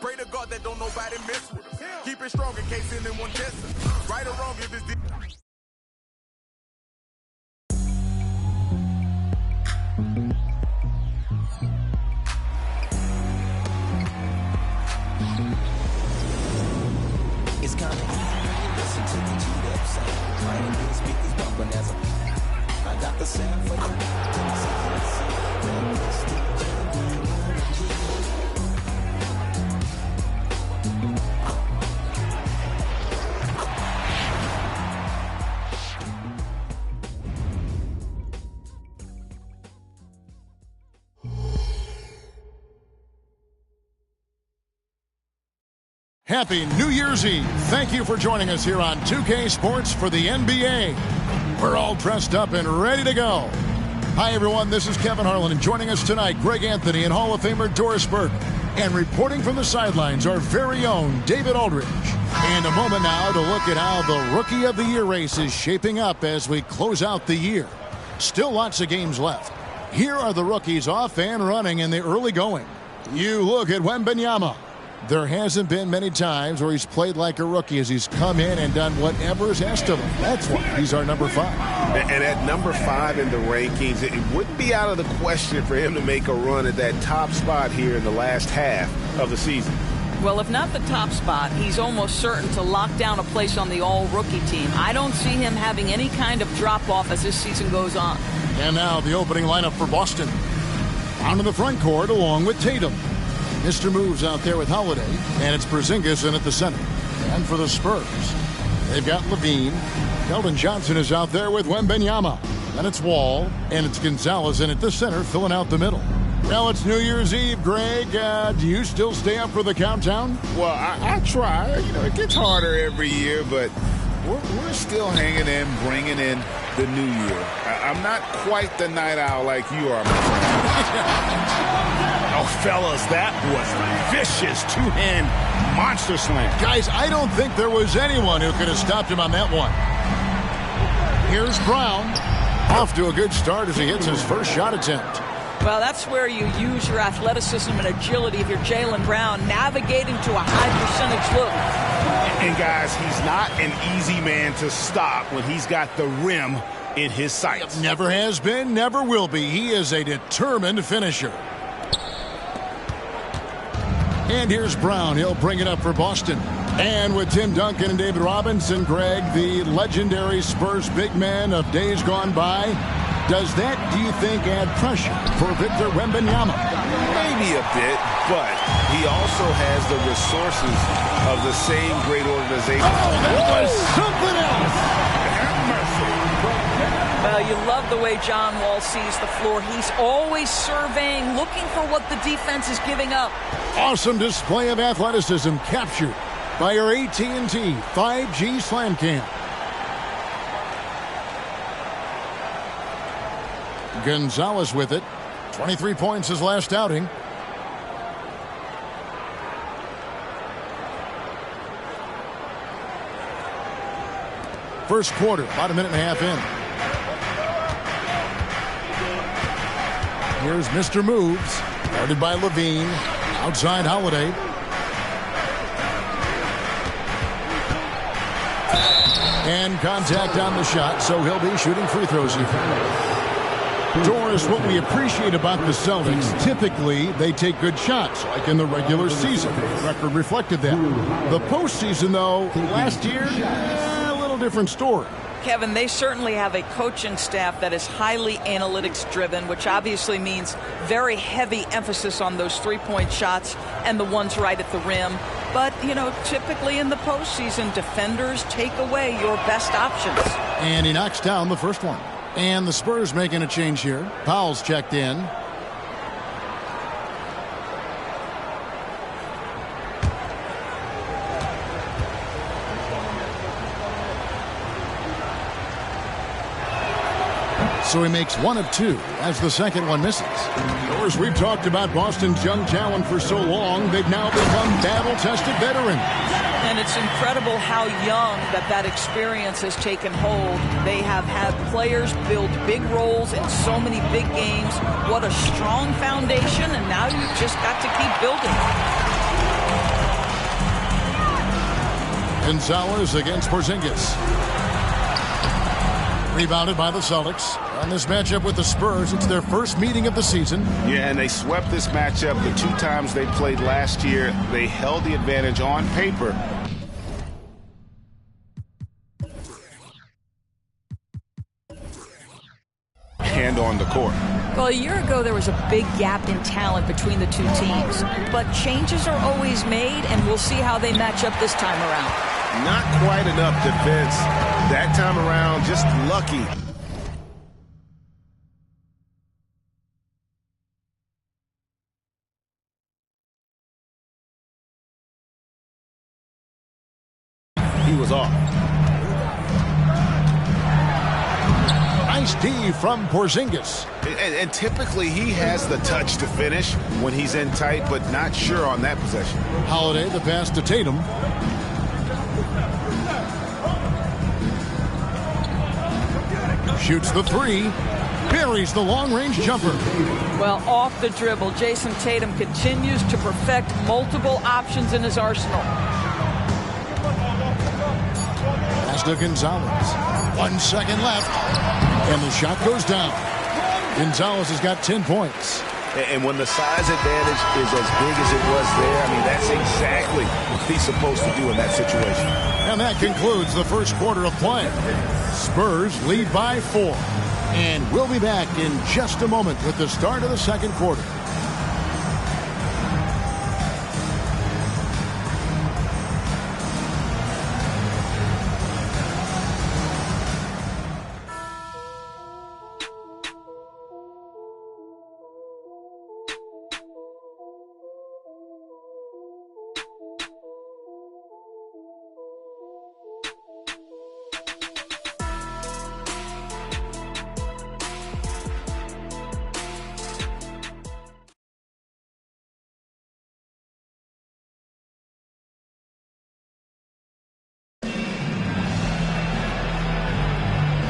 Pray to God that don't nobody mess with us. Keep it strong in case anyone tests us. Right or wrong if it's It's coming. Listen to the G-Dub sound. Playing these speakers bumping as I got the sound for you. Happy New Year's Eve. Thank you for joining us here on 2K Sports for the NBA. We're all dressed up and ready to go. Hi, everyone. This is Kevin Harlan, and joining us tonight, Greg Anthony and Hall of Famer Doris Burke. And reporting from the sidelines, our very own David Aldridge. And a moment now to look at how the Rookie of the Year race is shaping up as we close out the year. Still lots of games left. Here are the rookies off and running in the early going. You look at Wembanyama. There hasn't been many times where he's played like a rookie as he's come in and done whatever is asked of him. That's why he's our number 5. And at number 5 in the rankings, it wouldn't be out of the question for him to make a run at that top spot here in the last half of the season. Well, if not the top spot, he's almost certain to lock down a place on the all-rookie team. I don't see him having any kind of drop-off as this season goes on. And now the opening lineup for Boston. Onto the front court along with Tatum. Mr. Moves out there with Holiday, and it's Porzingis in at the center. And for the Spurs, they've got Levine. Keldon Johnson is out there with Wembanyama. Then it's Wall, and it's Gonzalez in at the center, filling out the middle. Well, it's New Year's Eve, Greg. Do you still stay up for the countdown? Well, I try. You know, it gets harder every year, but we're still hanging in, bringing in the new year. I'm not quite the night owl like you are, my friend. Oh, fellas, that was vicious two-hand monster slam. Guys, I don't think there was anyone who could have stopped him on that one. Here's Brown. Off to a good start as he hits his first shot attempt. Well, that's where you use your athleticism and agility if you're Jaylen Brown, navigating to a high-percentage look. And, guys, he's not an easy man to stop when he's got the rim in his sights. Never has been, never will be. He is a determined finisher. And here's Brown. He'll bring it up for Boston. And with Tim Duncan and David Robinson, Greg, the legendary Spurs big man of days gone by, does that, do you think, add pressure for Victor Wembanyama? Maybe a bit, but he also has the resources of the same great organization. Oh, that was something else! Well, you love the way John Wall sees the floor. He's always surveying, looking for what the defense is giving up. Awesome display of athleticism captured by our AT&T 5G Slam Cam. Gonzalez with it. 23 points his last outing. First quarter, about a minute and a half in. Here's Mr. Moves, guarded by Levine. Outside Holiday. And contact on the shot, so he'll be shooting free throws here. Doris, what we appreciate about the Celtics, typically they take good shots, like in the regular season. The record reflected that. The postseason, though, last year, a little different story. Kevin, they certainly have a coaching staff that is highly analytics-driven, which obviously means very heavy emphasis on those three-point shots and the ones right at the rim. But, you know, typically in the postseason, defenders take away your best options. And he knocks down the first one. And the Spurs making a change here. Powell's checked in. So he makes one of two as the second one misses. Of course, we've talked about Boston's young talent for so long. They've now become battle-tested veterans. And it's incredible how young that experience has taken hold. They have had players build big roles in so many big games. What a strong foundation, and now you've just got to keep building. Gonzalez against Porzingis. Rebounded by the Celtics. On this matchup with the Spurs, it's their first meeting of the season. Yeah, and they swept this matchup the 2 times they played last year. They held the advantage on paper. And on the court. Well, a year ago, there was a big gap in talent between the two teams. But changes are always made, and we'll see how they match up this time around. Not quite enough defense that time around, just lucky. He was off. Nice D from Porzingis. And typically he has the touch to finish when he's in tight, but not sure on that possession. Holiday, the pass to Tatum. Shoots the 3. Buries the long-range jumper. Well, off the dribble, Jason Tatum continues to perfect multiple options in his arsenal. Pass to Gonzalez. 1 second left. And the shot goes down. Gonzalez has got 10 points. And when the size advantage is as big as it was there, I mean, that's exactly what he's supposed to do in that situation. And that concludes the first quarter of play. Spurs lead by 4. And we'll be back in just a moment with the start of the second quarter.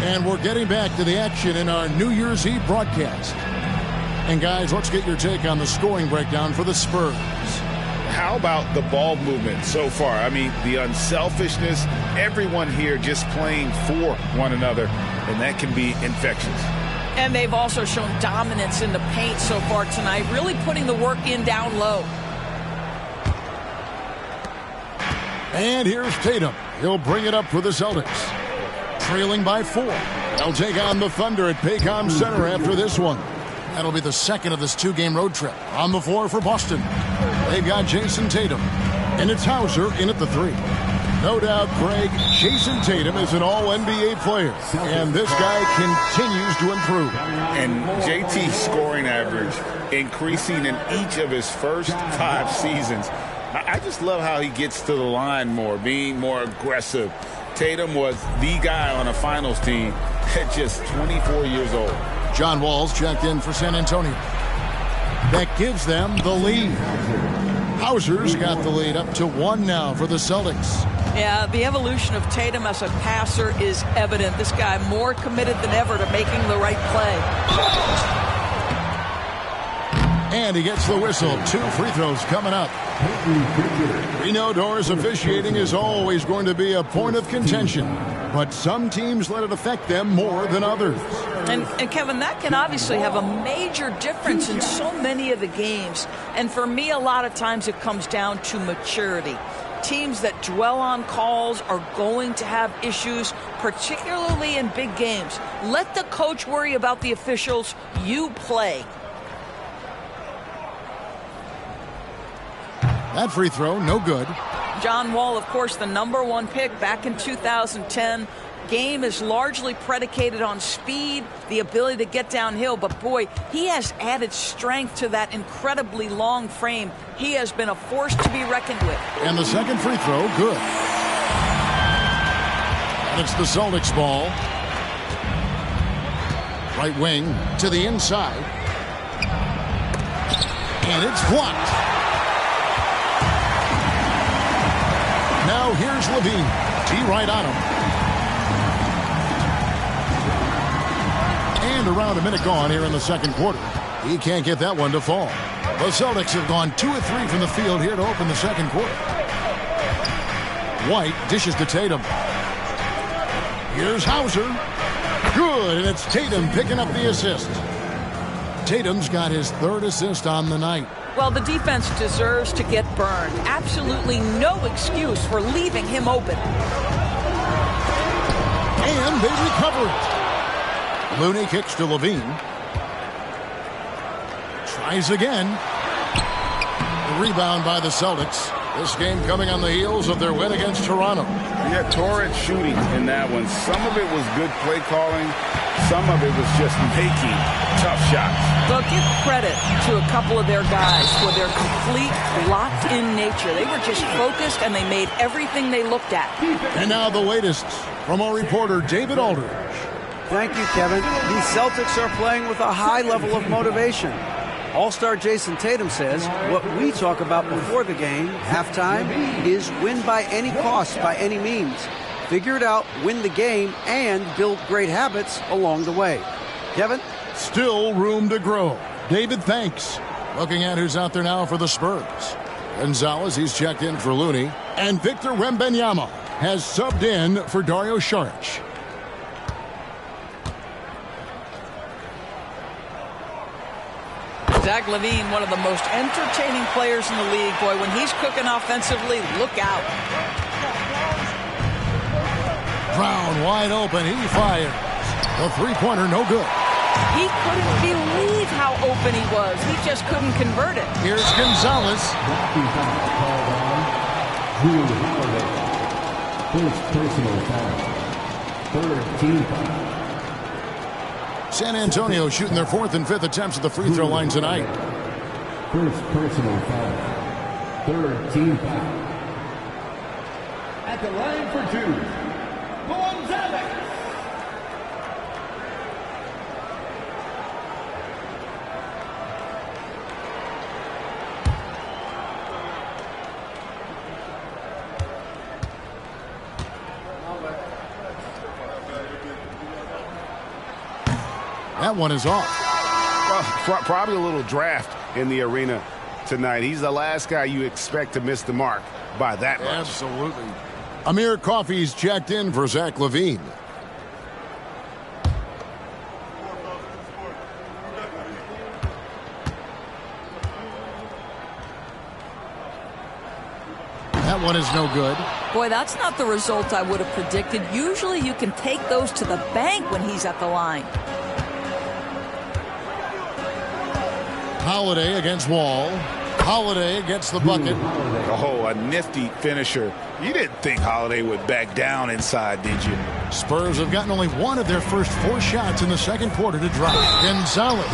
And we're getting back to the action in our New Year's Eve broadcast. And guys, let's get your take on the scoring breakdown for the Spurs. How about the ball movement so far? I mean, the unselfishness, everyone here just playing for one another, and that can be infectious. And they've also shown dominance in the paint so far tonight, really putting the work in down low. And here's Tatum. He'll bring it up for the Celtics. Trailing by 4. They'll take on the Thunder at Paycom Center after this one. That'll be the second of this 2-game road trip. On the floor for Boston, they've got Jason Tatum. And it's Hauser in at the 3. No doubt, Greg, Jason Tatum is an all-NBA player. And this guy continues to improve. And JT's scoring average increasing in each of his first 5 seasons. I just love how he gets to the line more, being more aggressive. Tatum was the guy on a finals team at just 24 years old. John Wall's checked in for San Antonio. That gives them the lead. Hauser's got the lead up to 1 now for the Celtics. Yeah, the evolution of Tatum as a passer is evident. This guy more committed than ever to making the right play. And he gets the whistle. 2 free throws coming up. We know Doors officiating is always going to be a point of contention, but some teams let it affect them more than others. And Kevin, that can obviously have a major difference in so many of the games. And for me, a lot of times it comes down to maturity. Teams that dwell on calls are going to have issues, particularly in big games. Let the coach worry about the officials. You play. That free throw, no good. John Wall, of course, the #1 pick back in 2010. Game is largely predicated on speed, the ability to get downhill. But, boy, he has added strength to that incredibly long frame. He has been a force to be reckoned with. And the second free throw, good. And it's the Celtics ball. Right wing to the inside. And it's blocked. Now here's Levine. T right on him. And around a minute gone here in the second quarter. He can't get that one to fall. The Celtics have gone 2 of 3 from the field here to open the second quarter. White dishes to Tatum. Here's Hauser. Good, and it's Tatum picking up the assist. Tatum's got his third assist on the night. Well, the defense deserves to get burned. Absolutely no excuse for leaving him open. And they recover it. Looney kicks to Levine. Tries again. The rebound by the Celtics. This game coming on the heels of their win against Toronto. Yeah, torrid shooting in that one. Some of it was good play calling. Some of it was just making tough shots. Well, give credit to a couple of their guys for their complete locked-in nature. They were just focused, and they made everything they looked at. And now the latest from our reporter, David Aldridge. Thank you, Kevin. The Celtics are playing with a high level of motivation. All-star Jason Tatum says what we talk about before the game, halftime, is win by any cost, by any means. Figure it out, win the game, and build great habits along the way. Kevin? Still room to grow. David, thanks. Looking at who's out there now for the Spurs. Gonzalez, he's checked in for Looney. And Victor Wembanyama has subbed in for Dario Saric. Zach LaVine, one of the most entertaining players in the league. Boy, when he's cooking offensively, look out. Brown wide open. He fires. The three-pointer no good. He couldn't believe how open he was. He just couldn't convert it. Here's Gonzalez. First personal foul. Third team foul. San Antonio shooting their fourth and fifth attempts at the free throw line tonight. First personal foul. Third team foul. At the line for two, Gonzalez. That one is off. Well, probably a little draft in the arena tonight. He's the last guy you expect to miss the mark by that much. Absolutely. Amir Coffey's checked in for Zach LaVine. That one is no good. Boy, that's not the result I would have predicted. Usually you can take those to the bank when he's at the line. Holiday against Wall. Holiday gets the bucket. Oh, a nifty finisher. You didn't think Holiday would back down inside, did you? Spurs have gotten only one of their first four shots in the second quarter to drop. Gonzalez. 2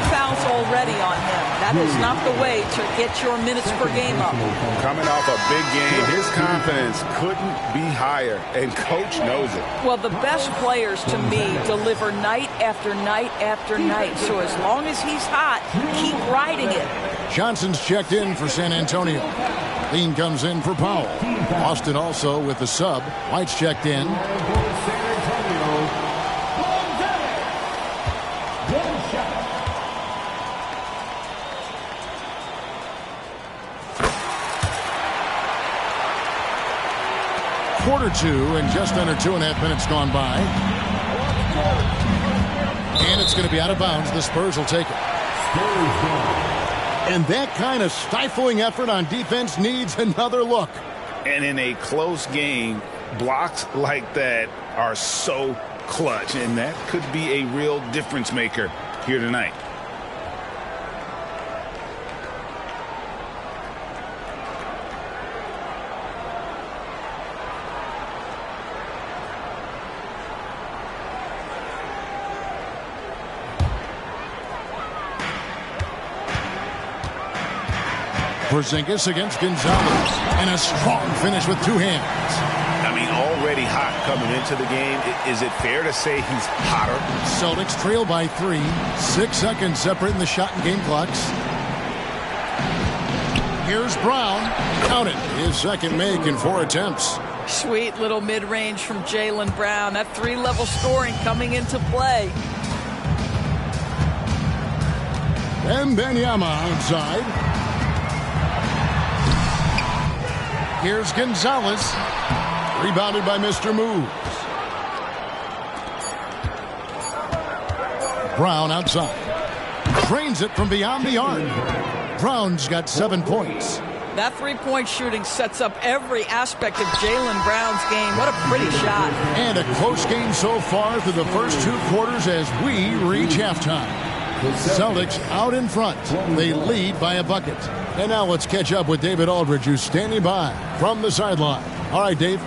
fouls already on him. That is not the way to get your minutes per game up. Coming off a big game, his confidence couldn't be higher, and coach knows it. Well, the best players, to me, deliver night after night after night. So as long as he's hot, keep riding it. Johnson's checked in for San Antonio. Lean comes in for Powell. Austin also with the sub. White's checked in. Quarter two and just under 2.5 minutes gone by. And it's going to be out of bounds. The Spurs will take it. And that kind of stifling effort on defense needs another look. And in a close game, blocks like that are so clutch, and that could be a real difference maker here tonight. Porzingis against Gonzalez. And a strong finish with two hands. I mean, already hot coming into the game. Is it fair to say he's hotter? Celtics trail by 3. 6 seconds separating the shot and game clocks. Here's Brown. Count it. His second make in 4 attempts. Sweet little mid-range from Jaylen Brown. That 3-level scoring coming into play. And Wembanyama outside. Here's Gonzalez. Rebounded by Mr. Moves. Brown outside. Drains it from beyond the arc. Brown's got 7 points. That three-point shooting sets up every aspect of Jaylen Brown's game. What a pretty shot. And a close game so far through the first 2 quarters as we reach halftime. Celtics out in front. They lead by a bucket. And now let's catch up with David Aldridge, who's standing by from the sideline. All right, Dave.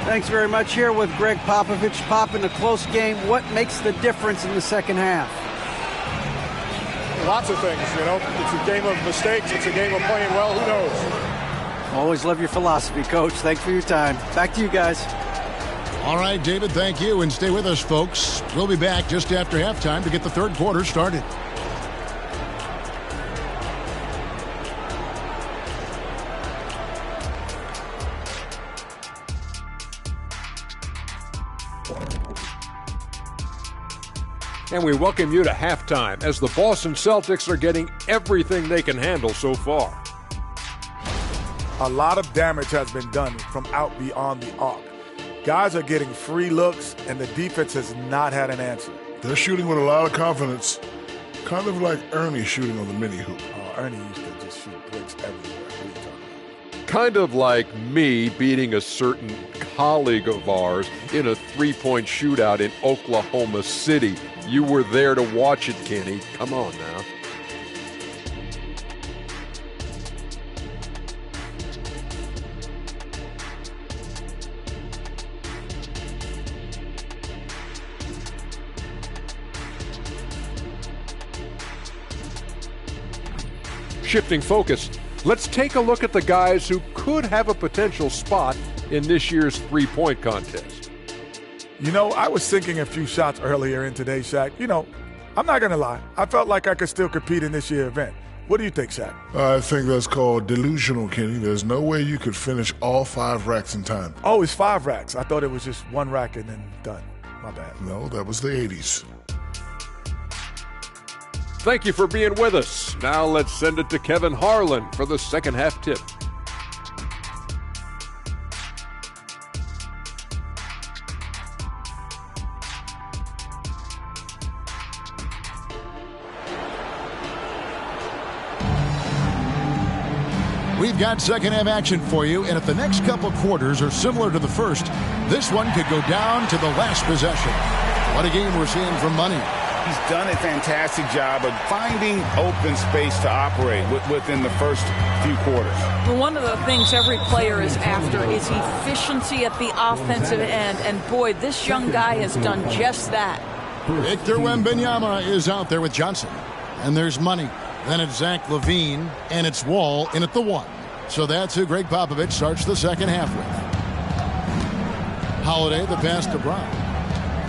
Thanks very much. Here with Greg Popovich. Pop, in a close game, what makes the difference in the second half? Lots of things, you know. It's a game of mistakes. It's a game of playing well. Who knows? Always love your philosophy, Coach. Thanks for your time. Back to you guys. All right, David, thank you. And stay with us, folks. We'll be back just after halftime to get the third quarter started. And we welcome you to halftime as the Boston Celtics are getting everything they can handle so far. A lot of damage has been done from out beyond the arc. Guys are getting free looks, and the defense has not had an answer. They're shooting with a lot of confidence, kind of like Ernie shooting on the mini hoop. Ernie used to just shoot bricks everywhere. What are you talking about? Kind of like me beating a certain colleague of ours in a three-point shootout in Oklahoma City. You were there to watch it, Kenny. Come on now. Shifting focus, let's take a look at the guys who could have a potential spot in this year's three-point contest. You know, I was sinking a few shots earlier in today's, Shaq. You know, I'm not going to lie. I felt like I could still compete in this year's event. What do you think, Shaq? I think that's called delusional, Kenny. There's no way you could finish all 5 racks in time. Oh, it's 5 racks. I thought it was just 1 rack and then done. My bad. No, that was the 80s. Thank you for being with us. Now let's send it to Kevin Harlan for the second half tip. We've got second half action for you, and if the next couple quarters are similar to the first, this one could go down to the last possession. What a game we're seeing from Money. He's done a fantastic job of finding open space to operate within the first few quarters. Well, one of the things every player is after is efficiency at the offensive end, and boy, this young guy has done just that. Victor Wembanyama is out there with Johnson, and there's Money. Then it's Zach LaVine, and it's Wall in at the 1. So that's who Greg Popovich starts the second half with. Holiday, the pass to Brown.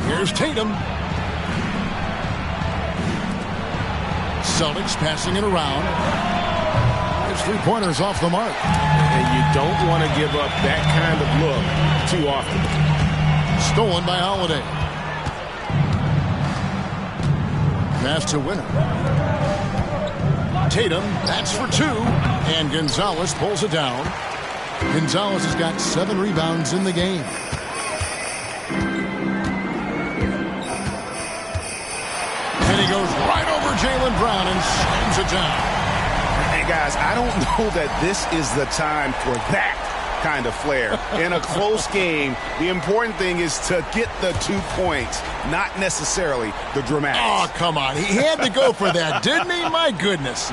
Here's Tatum. Celtics passing it around. His three-pointer's off the mark. And you don't want to give up that kind of look too often. Stolen by Holiday. Pass to Winner. Tatum, that's for 2. And Gonzalez pulls it down. Gonzalez has got 7 rebounds in the game. And he goes right over Jaylen Brown and slams it down. Hey, guys, I don't know that this is the time for that kind of flair. In a close game, the important thing is to get the 2 points, not necessarily the dramatics. Oh, come on. He had to go for that, didn't he? My goodness.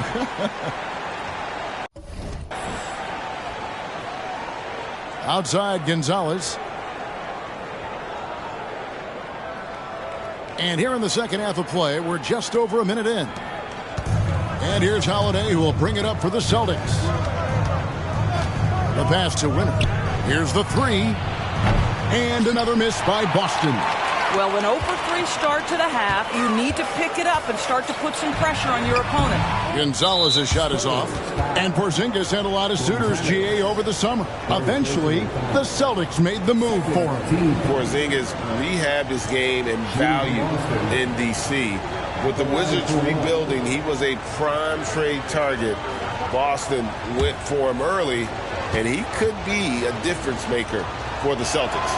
Outside, Gonzalez. And here in the second half of play, we're just over a minute in. And here's Holiday, who will bring it up for the Celtics. The pass to Winner. Here's the 3. And another miss by Boston. Well, an 0-for-3 start to the half, you need to pick it up and start to put some pressure on your opponent. Gonzalez's shot is off. And Porzingis had a lot of suitors, GA, over the summer. Eventually, the Celtics made the move for him. Porzingis rehabbed his game and value in D.C. With the Wizards rebuilding, he was a prime trade target. Boston went for him early, and he could be a difference maker for the Celtics.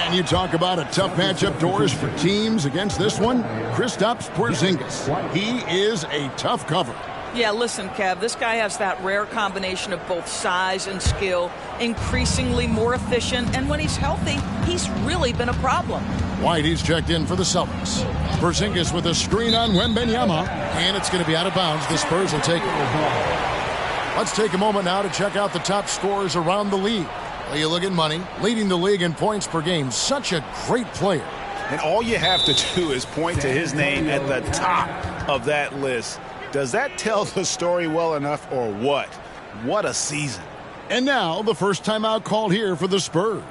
And you talk about a tough matchup doors for teams against this one. Kristaps Porzingis. He is a tough cover. Yeah, listen, Kev, this guy has that rare combination of both size and skill, increasingly more efficient, and when he's healthy, he's really been a problem. White, he's checked in for the Celtics. Porzingis with a screen on Wembanyama, and it's going to be out of bounds. The Spurs will take it. Let's take a moment now to check out the top scorers around the league. Well, you look at money, leading the league in points per game. Such a great player. And all you have to do is point to his name at the top of that list. Does that tell the story well enough or what? What a season. And now, the first timeout called here for the Spurs.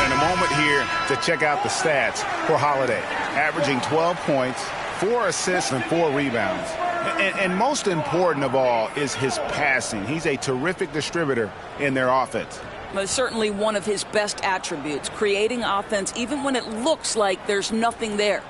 And a moment here to check out the stats for Holiday. Averaging 12 points, 4 assists, and 4 rebounds. And most important of all is his passing. He's a terrific distributor in their offense. But certainly one of his best attributes, creating offense even when it looks like there's nothing there.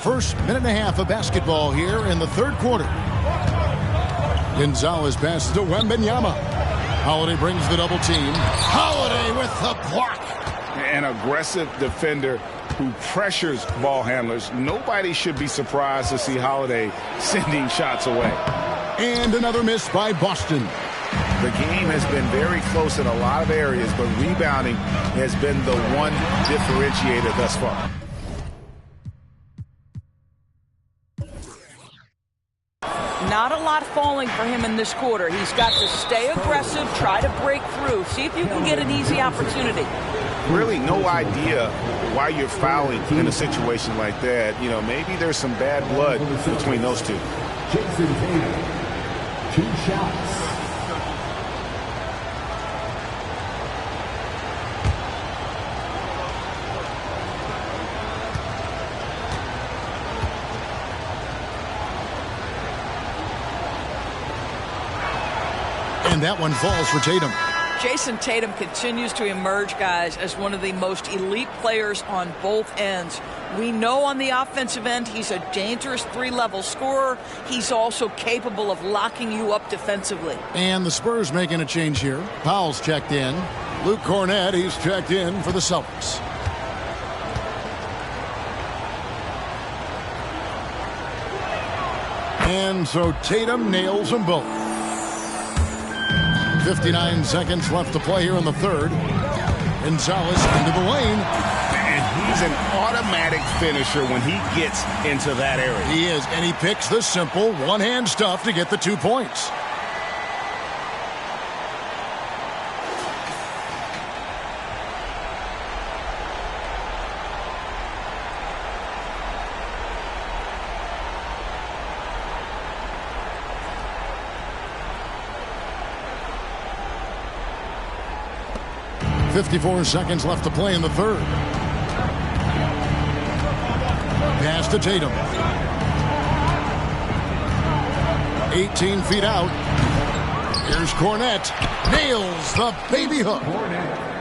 First minute and a half of basketball here in the third quarter. Gonzalez passes to Wembanyama. Holiday brings the double team. Holiday with the block. An aggressive defender who pressures ball handlers. Nobody should be surprised to see Holiday sending shots away. And another miss by Boston. The game has been very close in a lot of areas, but rebounding has been the one differentiator thus far. Not a lot falling for him in this quarter. He's got to stay aggressive, try to break through, see if you can get an easy opportunity. Really no idea why you're fouling in a situation like that. You know, maybe there's some bad blood between those two. Jason Tatum, 2 shots. And that one falls for Tatum. Jason Tatum continues to emerge, guys, as one of the most elite players on both ends. We know on the offensive end he's a dangerous 3-level scorer. He's also capable of locking you up defensively. And the Spurs making a change here. Powell's checked in. Luke Cornett, he's checked in for the Celtics. And so Tatum nails them both. 59 seconds left to play here in the third. Gonzalez into the lane. And he's an automatic finisher when he gets into that area. He is, and he picks the simple one-hand stuff to get the 2 points. .54 seconds left to play in the third. Pass to Tatum. 18 feet out. Here's Cornett. Nails the baby hook.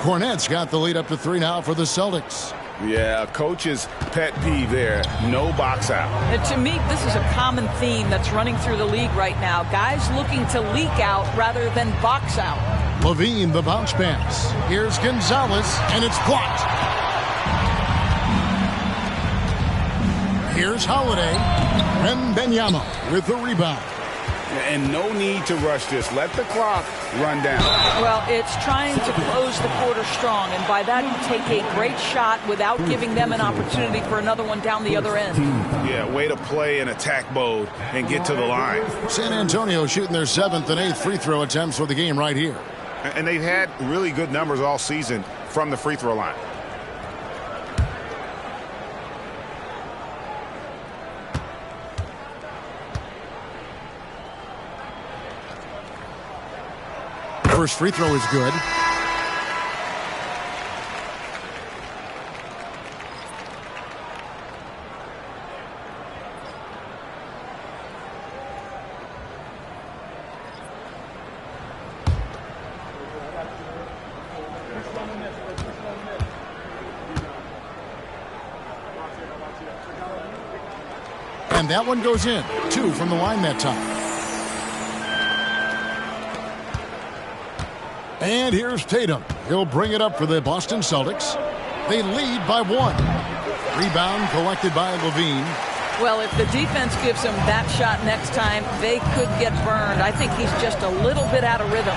Cornett's got the lead up to 3 now for the Celtics. Yeah, coach's pet peeve there. No box out. And to me, this is a common theme that's running through the league right now. Guys looking to leak out rather than box out. Levine, the bounce pass. Here's Gonzalez, and it's blocked. Here's Holiday. Wembanyama with the rebound. And no need to rush this. Let the clock run down. Well, it's trying to close the quarter strong, and by that you take a great shot without giving them an opportunity for another one down the other end. Yeah, way to play in attack mode and get to the line. San Antonio shooting their 7th and 8th free throw attempts for the game right here. And they've had really good numbers all season from the free throw line. First free throw is good. And that one goes in. 2 from the line that time. And here's Tatum. He'll bring it up for the Boston Celtics. They lead by 1. Rebound collected by Levine. Well, if the defense gives him that shot next time, they could get burned. I think he's just a little bit out of rhythm.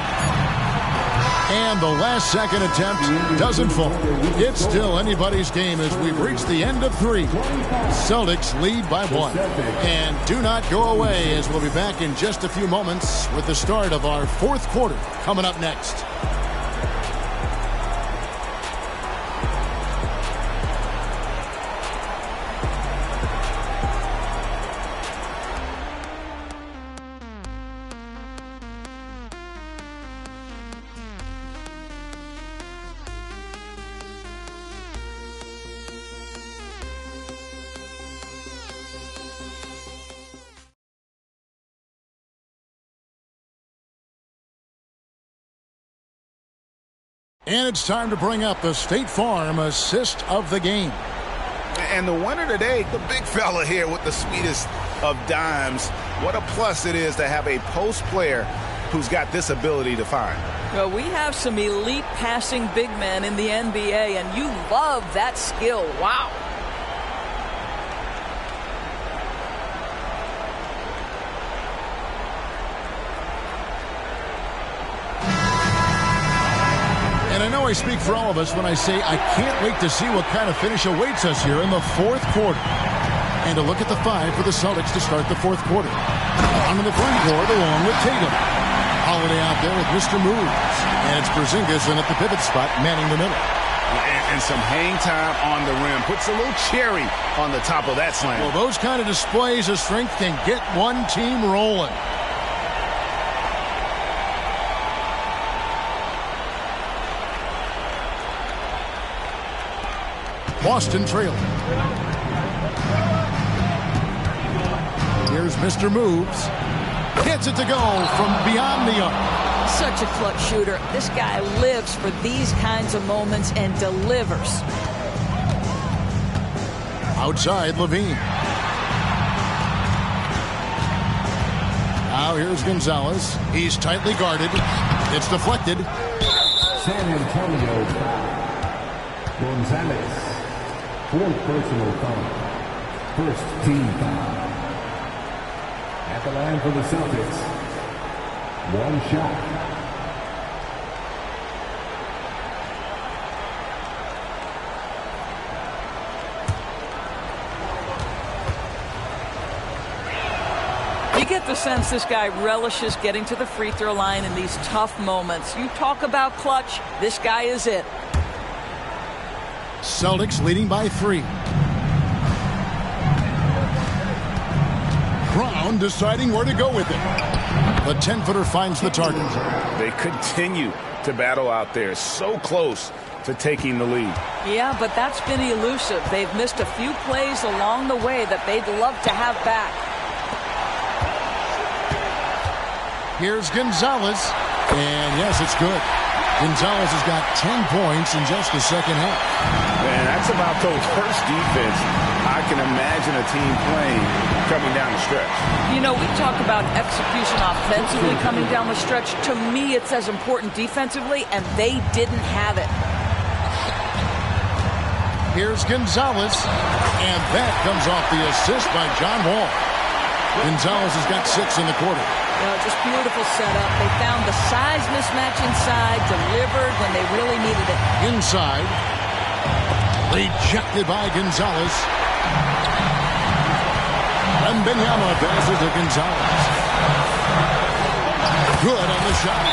And the last second attempt doesn't fall. It's still anybody's game as we've reached the end of 3. Celtics lead by 1. And do not go away as we'll be back in just a few moments with the start of our 4th quarter coming up next. And it's time to bring up the State Farm assist of the game. And the winner today, the big fella here with the sweetest of dimes. What a plus it is to have a post player who's got this ability to find. Well, we have some elite passing big men in the NBA, and you love that skill. Wow. And I know I speak for all of us when I say I can't wait to see what kind of finish awaits us here in the 4th quarter. And a look at the 5 for the Celtics to start the 4th quarter. On in the front court along with Tatum. Holiday out there with Mr. Moves. And it's Porzingis in at the pivot spot, manning the middle. And some hang time on the rim. Puts a little cherry on the top of that slam. Well, those kind of displays of strength can get one team rolling. Boston trailing. Here's Mr. Moves. Gets it to go from beyond the arc. Such a clutch shooter. This guy lives for these kinds of moments and delivers. Outside, Levine. Now here's Gonzalez. He's tightly guarded. It's deflected. San Antonio foul. Gonzalez. 4th personal foul. 1st team foul. At the line for the Celtics. 1 shot. You get the sense this guy relishes getting to the free throw line in these tough moments. You talk about clutch, this guy is it. Celtics leading by 3. Brown deciding where to go with it. The 10-footer finds the target. They continue to battle out there, so close to taking the lead. Yeah, but that's been elusive. They've missed a few plays along the way that they'd love to have back. Here's Gonzalez. And yes, it's good. Gonzalez has got 10 points in just the second half. Man, that's about the worst defense I can imagine a team playing coming down the stretch. You know, we talk about execution offensively coming down the stretch. To me, it's as important defensively, and they didn't have it. Here's Gonzalez, and that comes off the assist by John Wall. Gonzalez has got 6 in the quarter. Just beautiful setup. They found the size mismatch inside, delivered when they really needed it. Inside. Rejected by Gonzalez. And Benyama passes to Gonzalez. Good on the shot.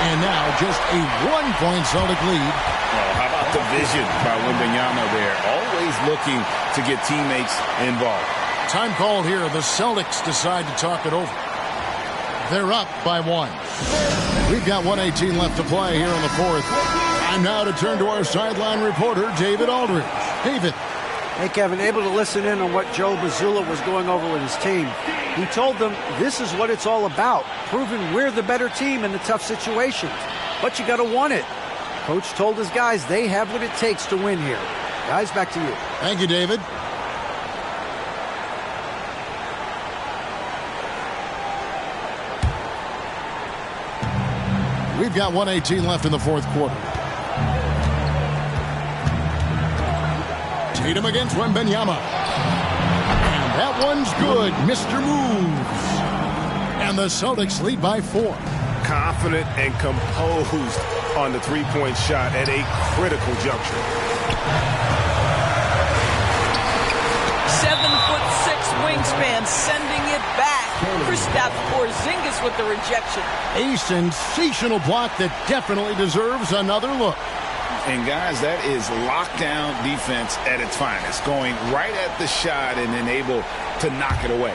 And now just a 1-point Celtic lead. Well, how about the vision by Wembanyama there? Always looking to get teammates involved. Time called here. The Celtics decide to talk it over. They're up by 1. We've got 1:18 left to play here in the 4th. Time now to turn to our sideline reporter, David Aldridge. David. Hey, Kevin, able to listen in on what Joe Mazzulla was going over with his team. He told them this is what it's all about, proving we're the better team in the tough situations. But you got to want it. Coach told his guys they have what it takes to win here. Guys, back to you. Thank you, David. We've got 1:18 left in the fourth quarter. Tatum against Wembanyama. And that one's good. Mr. Moves. And the Celtics lead by 4. Confident and composed on the three-point shot at a critical juncture. 7'6" wingspan, sending it back. Kristaps Porzingis with the rejection. A sensational block that definitely deserves another look. And guys, that is lockdown defense at its finest, going right at the shot and then able to knock it away.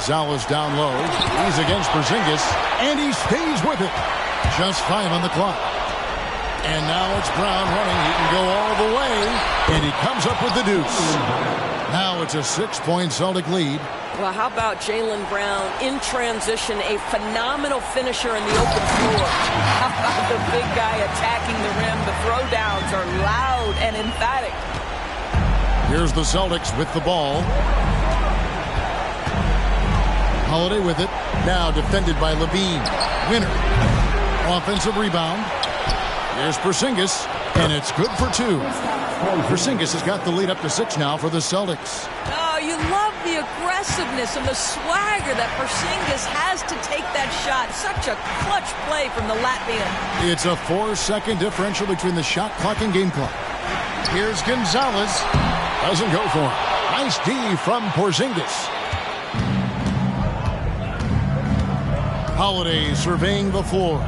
Gonzalez down low. He's against Porzingis, and he stays with it. Just 5 on the clock. And now it's Brown running. He can go all the way, and he comes up with the deuce. Now it's a 6-point Celtic lead. Well, how about Jaylen Brown in transition, a phenomenal finisher in the open floor. How about the big guy attacking the rim? The throwdowns are loud and emphatic. Here's the Celtics with the ball. Holiday with it. Now defended by Levine. Winner. Offensive rebound. Here's Porzingis, and it's good for 2. Porzingis has got the lead up to 6 now for the Celtics. Oh, you love the aggressiveness and the swagger that Porzingis has to take that shot. Such a clutch play from the Latvian. It's a 4-second differential between the shot clock and game clock. Here's Gonzalez. Doesn't go for it. Nice D from Porzingis. Holiday surveying the floor.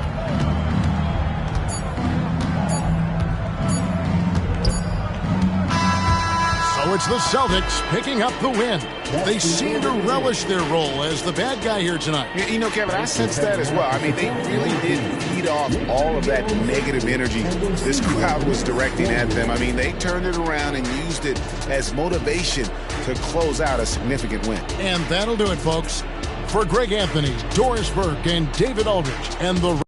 So it's the Celtics picking up the win. They seem to relish their role as the bad guy here tonight. You know, Kevin, I sense that as well. I mean, they really did feed off all of that negative energy this crowd was directing at them. I mean, they turned it around and used it as motivation to close out a significant win. And that'll do it, folks. For Greg Anthony, Doris Burke, and David Aldridge, and the